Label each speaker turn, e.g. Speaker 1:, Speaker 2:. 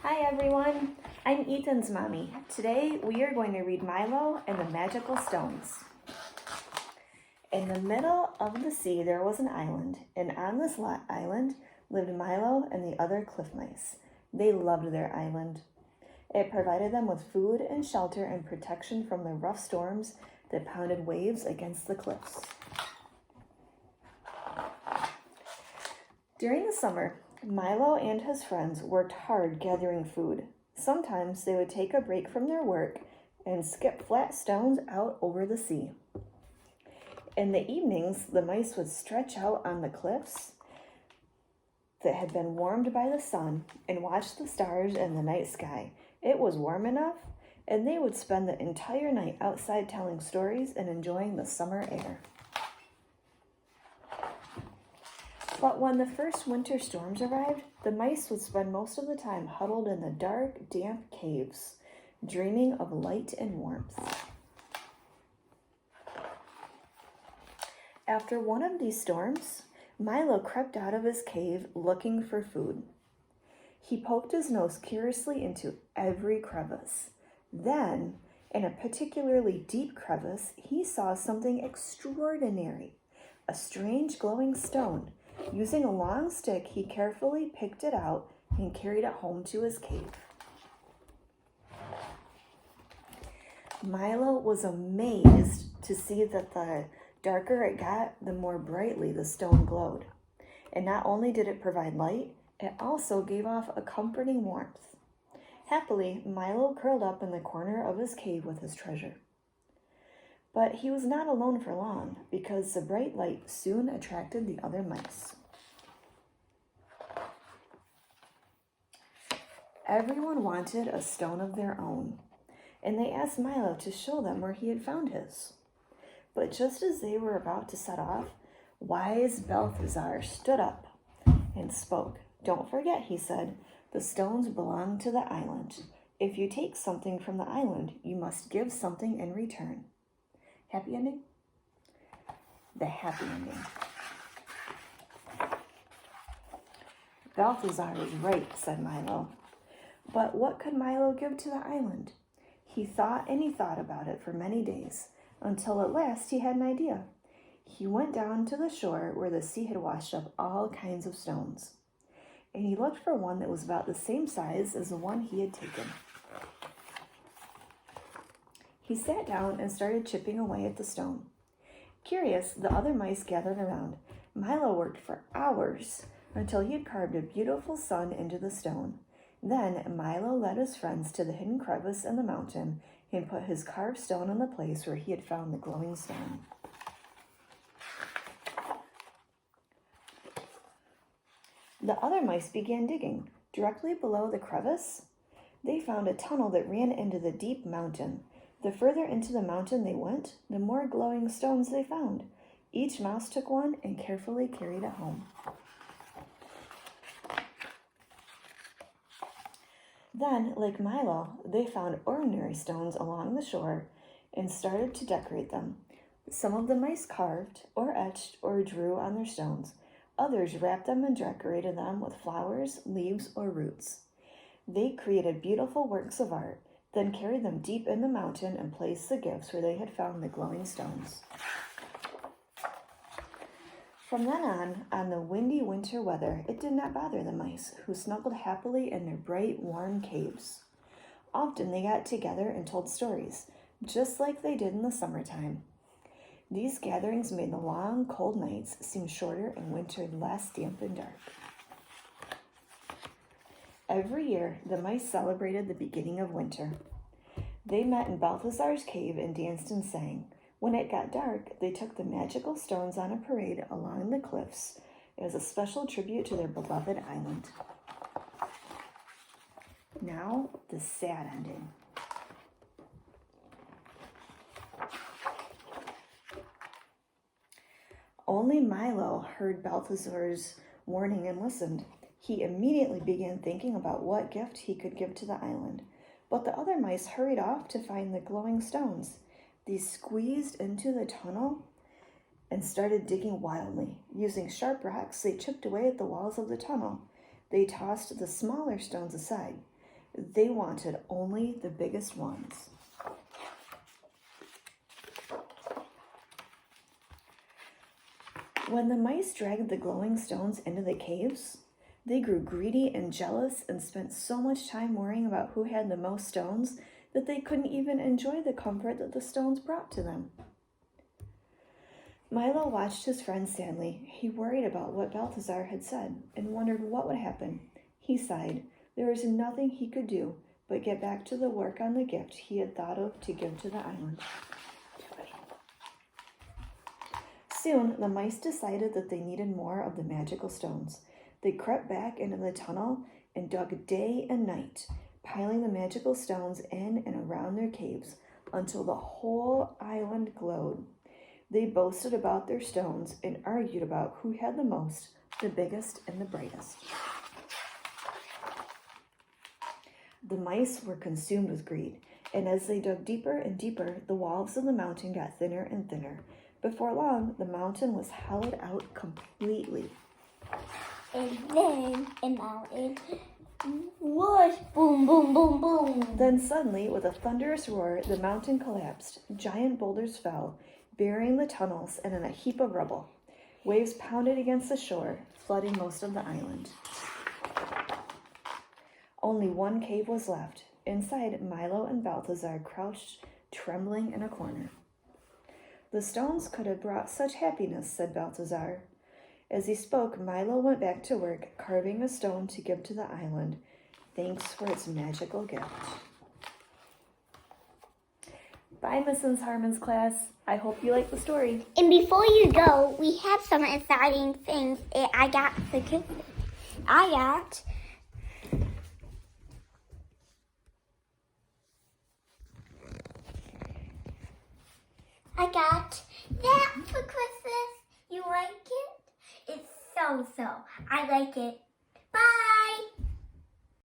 Speaker 1: Hi everyone, I'm Ethan's mommy. Today we are going to read Milo and the Magical Stones. In the middle of the sea there was an island, and on this island lived Milo and the other cliff mice. They loved their island. It provided them with food and shelter and protection from the rough storms that pounded waves against the cliffs. During the summer, Milo and his friends worked hard gathering food. Sometimes they would take a break from their work and skip flat stones out over the sea. In the evenings, the mice would stretch out on the cliffs that had been warmed by the sun and watch the stars in the night sky. It was warm enough, and they would spend the entire night outside telling stories and enjoying the summer air. But when the first winter storms arrived, the mice would spend most of the time huddled in the dark, damp caves, dreaming of light and warmth. After one of these storms, Milo crept out of his cave looking for food. He poked his nose curiously into every crevice. Then, in a particularly deep crevice, he saw something extraordinary, a strange glowing stone. Using a long stick, he carefully picked it out and carried it home to his cave. Milo was amazed to see that the darker it got, the more brightly the stone glowed. And not only did it provide light, it also gave off a comforting warmth. Happily, Milo curled up in the corner of his cave with his treasure. But he was not alone for long, because the bright light soon attracted the other mice. Everyone wanted a stone of their own, and they asked Milo to show them where he had found his. But just as they were about to set off, wise Balthazar stood up and spoke. "Don't forget," he said, "the stones belong to the island. If you take something from the island, you must give something in return." Happy ending? The happy ending. "Balthazar is right," said Milo. But what could Milo give to the island? He thought and he thought about it for many days, until at last he had an idea. He went down to the shore where the sea had washed up all kinds of stones, and he looked for one that was about the same size as the one he had taken. He sat down and started chipping away at the stone. Curious, the other mice gathered around. Milo worked for hours until he had carved a beautiful sun into the stone. Then Milo led his friends to the hidden crevice in the mountain and put his carved stone in the place where he had found the glowing stone. The other mice began digging. Directly below the crevice, they found a tunnel that ran into the deep mountain. The further into the mountain they went, the more glowing stones they found. Each mouse took one and carefully carried it home. Then, like Milo, they found ordinary stones along the shore and started to decorate them. Some of the mice carved or etched or drew on their stones. Others wrapped them and decorated them with flowers, leaves, or roots. They created beautiful works of art, then carried them deep in the mountain and placed the gifts where they had found the glowing stones. From then on the windy winter weather, it did not bother the mice, who snuggled happily in their bright, warm caves. Often they got together and told stories, just like they did in the summertime. These gatherings made the long, cold nights seem shorter and winter less damp and dark. Every year, the mice celebrated the beginning of winter. They met in Balthazar's cave and danced and sang. When it got dark, they took the magical stones on a parade along the cliffs as a special tribute to their beloved island. Now, the sad ending. Only Milo heard Balthazar's warning and listened. He immediately began thinking about what gift he could give to the island. But the other mice hurried off to find the glowing stones. They squeezed into the tunnel and started digging wildly. Using sharp rocks, they chipped away at the walls of the tunnel. They tossed the smaller stones aside. They wanted only the biggest ones. When the mice dragged the glowing stones into the caves, they grew greedy and jealous and spent so much time worrying about who had the most stones that they couldn't even enjoy the comfort that the stones brought to them. Milo watched his friend sadly. He worried about what Balthazar had said and wondered what would happen. He sighed. There was nothing he could do but get back to the work on the gift he had thought of to give to the island. Soon, the mice decided that they needed more of the magical stones. They crept back into the tunnel and dug day and night, piling the magical stones in and around their caves until the whole island glowed. They boasted about their stones and argued about who had the most, the biggest, and the brightest. The mice were consumed with greed, and as they dug deeper and deeper, the walls of the mountain got thinner and thinner. Before long, the mountain was hollowed out completely.
Speaker 2: And then a mountain was boom, boom, boom, boom.
Speaker 1: Then suddenly, with a thunderous roar, the mountain collapsed. Giant boulders fell, burying the tunnels and in a heap of rubble. Waves pounded against the shore, flooding most of the island. Only one cave was left. Inside, Milo and Balthazar crouched, trembling in a corner. The stones could have brought such happiness, said Balthazar. As he spoke, Milo went back to work, carving a stone to give to the island. Thanks for its magical gift. Bye, Mrs. Harmon's class. I hope you liked the story.
Speaker 2: And before you go, we have some exciting things that I got for Christmas. I got that for Christmas. You like it? It's so. I like it.